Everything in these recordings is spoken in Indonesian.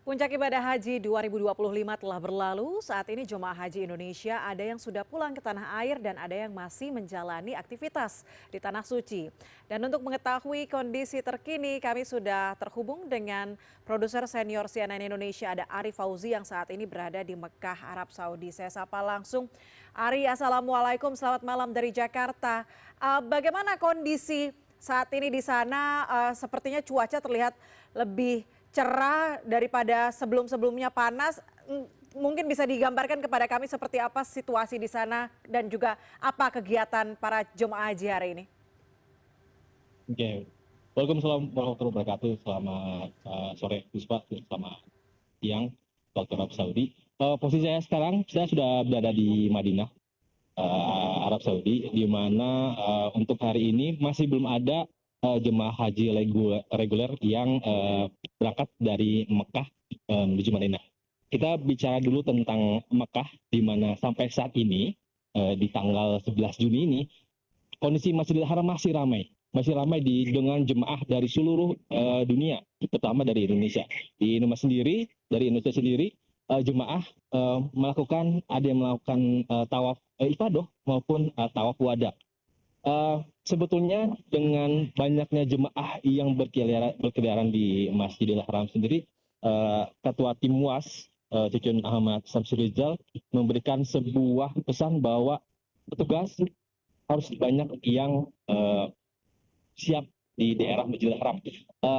Puncak ibadah haji 2025 telah berlalu. Saat ini jemaah haji Indonesia ada yang sudah pulang ke tanah air dan ada yang masih menjalani aktivitas di tanah suci. Dan untuk mengetahui kondisi terkini, kami sudah terhubung dengan produser senior CNN Indonesia, ada Ari Fauzi yang saat ini berada di Mekah, Arab Saudi. Saya sapa langsung. Ari, assalamualaikum, selamat malam dari Jakarta. Bagaimana kondisi saat ini di sana? Sepertinya cuaca terlihat lebih cerah daripada sebelum-sebelumnya panas. Mungkin bisa digambarkan kepada kami seperti apa situasi di sana dan juga apa kegiatan para jemaah haji hari ini? Oke, Waalaikumsalam warahmatullahi wabarakatuh. Selamat sore, Puspa. Selamat siang, waktu Arab Saudi. Posisi saya sekarang, saya sudah berada di Madinah, Arab Saudi, di mana untuk hari ini masih belum ada jemaah haji reguler yang berangkat dari Mekah menuju Madinah. Kita bicara dulu tentang Mekah, di mana sampai saat ini, di tanggal 11 Juni ini, kondisi Masjidil Haram masih ramai dengan jemaah dari seluruh dunia, terutama dari Indonesia. Dari Indonesia sendiri, jemaah ada yang melakukan tawaf ifadah maupun tawaf wada. Sebetulnya dengan banyaknya jemaah yang berkeliaran di Masjidil Haram sendiri, Ketua Tim WAS Cucun Ahmad Samsurizal memberikan sebuah pesan bahwa petugas harus banyak yang siap di daerah Masjidil Haram.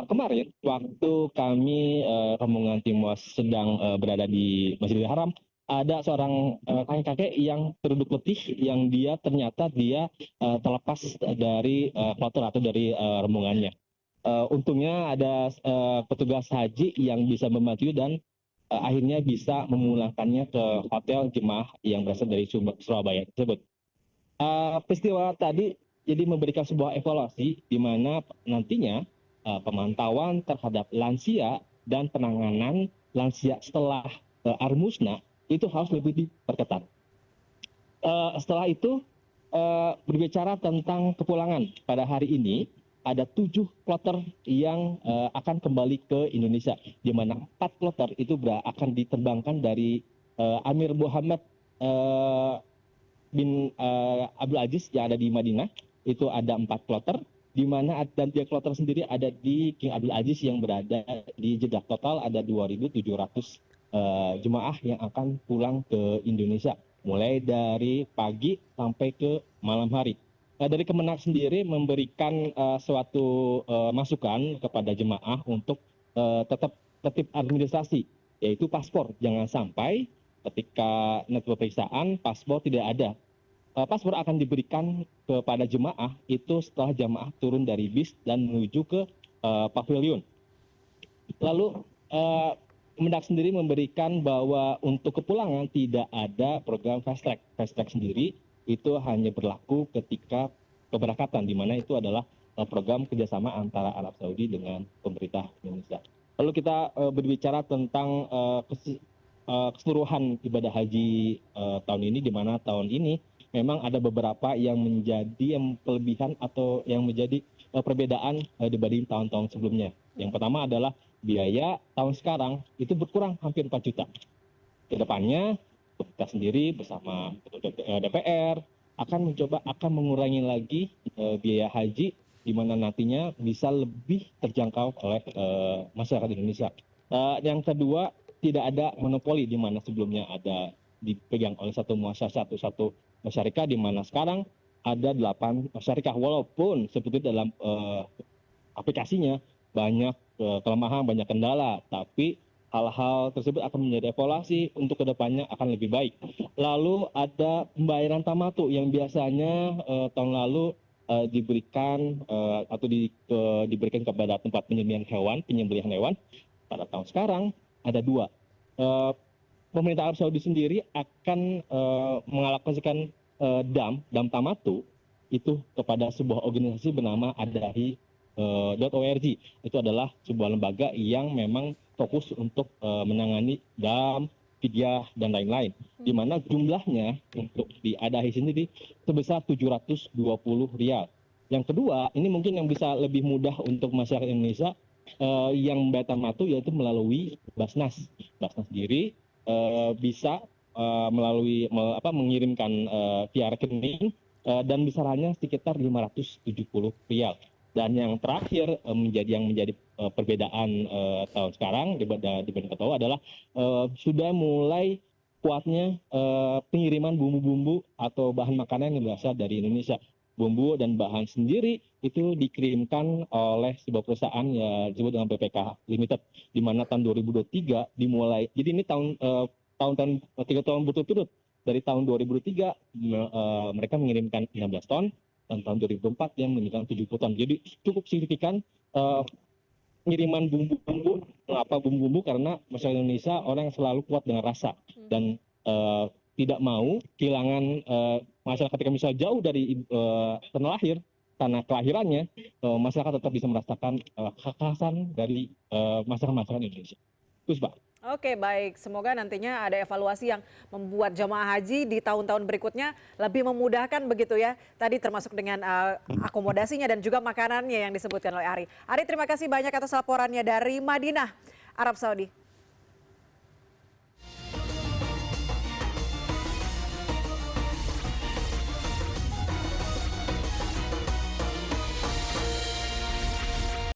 Kemarin waktu kami rombongan tim WAS sedang berada di Masjidil Haram, ada seorang kakek-kakek yang terduduk letih, yang ternyata terlepas dari kloter atau dari rombongannya. Untungnya ada petugas haji yang bisa membantu dan akhirnya bisa memulangkannya ke hotel jemaah yang berasal dari Surabaya tersebut. Peristiwa tadi jadi memberikan sebuah evaluasi di mana nantinya pemantauan terhadap lansia dan penanganan lansia setelah Armusna itu harus lebih diperketat. Setelah itu berbicara tentang kepulangan pada hari ini, ada 7 kloter yang akan kembali ke Indonesia, di mana 4 kloter itu akan diterbangkan dari Amir Muhammad bin Abdul Aziz yang ada di Madinah. Itu ada 4 kloter, di mana dan 3 kloter sendiri ada di King Abdul Aziz yang berada di Jeddah. Total ada 2.700 jemaah yang akan pulang ke Indonesia, mulai dari pagi sampai ke malam hari. Dari Kemenak sendiri memberikan suatu masukan kepada jemaah untuk tetap tertib administrasi, yaitu paspor. Jangan sampai ketika nanti pemeriksaan paspor tidak ada. Paspor akan diberikan kepada jemaah itu setelah jemaah turun dari bis dan menuju ke pavilion. Lalu Kemendak sendiri memberikan bahwa untuk kepulangan tidak ada program fast track. Fast track sendiri itu hanya berlaku ketika keberangkatan, di mana itu adalah program kerjasama antara Arab Saudi dengan pemerintah Indonesia. Lalu kita berbicara tentang keseluruhan ibadah haji tahun ini, di mana tahun ini memang ada beberapa yang menjadi kelebihan atau yang menjadi perbedaan dibanding tahun-tahun sebelumnya. Yang pertama adalah biaya tahun sekarang itu berkurang hampir 4 juta. Kedepannya kita sendiri bersama DPR akan mengurangi lagi biaya haji, di mana nantinya bisa lebih terjangkau oleh masyarakat Indonesia. Yang kedua, tidak ada monopoli, di mana sebelumnya ada dipegang oleh satu masyarakat, di mana sekarang ada 8 masyarakat, walaupun seperti dalam aplikasinya banyak kelemahan, banyak kendala, tapi hal-hal tersebut akan menjadi evaluasi untuk kedepannya akan lebih baik. Lalu ada pembayaran tamatu yang biasanya tahun lalu diberikan diberikan kepada tempat penyembelihan hewan. Pada tahun sekarang ada 2. Pemerintah Arab Saudi sendiri akan mengalokasikan dam tamatu itu kepada sebuah organisasi bernama adahi.org. Itu adalah sebuah lembaga yang memang fokus untuk menangani dam, fidyah, dan lain-lain. Di mana jumlahnya untuk di Adahi sendiri sebesar 720 rial. Yang kedua, ini mungkin yang bisa lebih mudah untuk masyarakat Indonesia, yang membayar tamatu yaitu melalui Basnas. Basnas sendiri bisa mengirimkan via rekening dan besarannya sekitar Rp570. Dan yang terakhir yang menjadi perbedaan tahun sekarang dibanding tahun adalah sudah mulai kuatnya pengiriman bumbu-bumbu atau bahan makanan yang berasal dari Indonesia. Bumbu dan bahan sendiri itu dikirimkan oleh sebuah perusahaan yang disebut dengan PPK Limited, di mana tahun 2023 dimulai. Jadi ini tahun 3 tahun berturut-turut. Dari tahun 2003 mereka mengirimkan 16 ton, dan tahun 2004 dia mengirimkan 70 ton. Jadi cukup signifikan pengiriman bumbu-bumbu. Mengapa bumbu-bumbu? Karena masyarakat Indonesia orang yang selalu kuat dengan rasa dan tidak mau kehilangan masyarakat ketika misalnya jauh dari tanah lahir, tanah kelahirannya, masyarakat tetap bisa merasakan kekhasan dari masyarakat Indonesia. Terus Pak. Oke, baik. Semoga nantinya ada evaluasi yang membuat jemaah haji di tahun-tahun berikutnya lebih memudahkan begitu ya. Tadi termasuk dengan akomodasinya dan juga makanannya yang disebutkan oleh Ari. Ari, terima kasih banyak atas laporannya dari Madinah, Arab Saudi.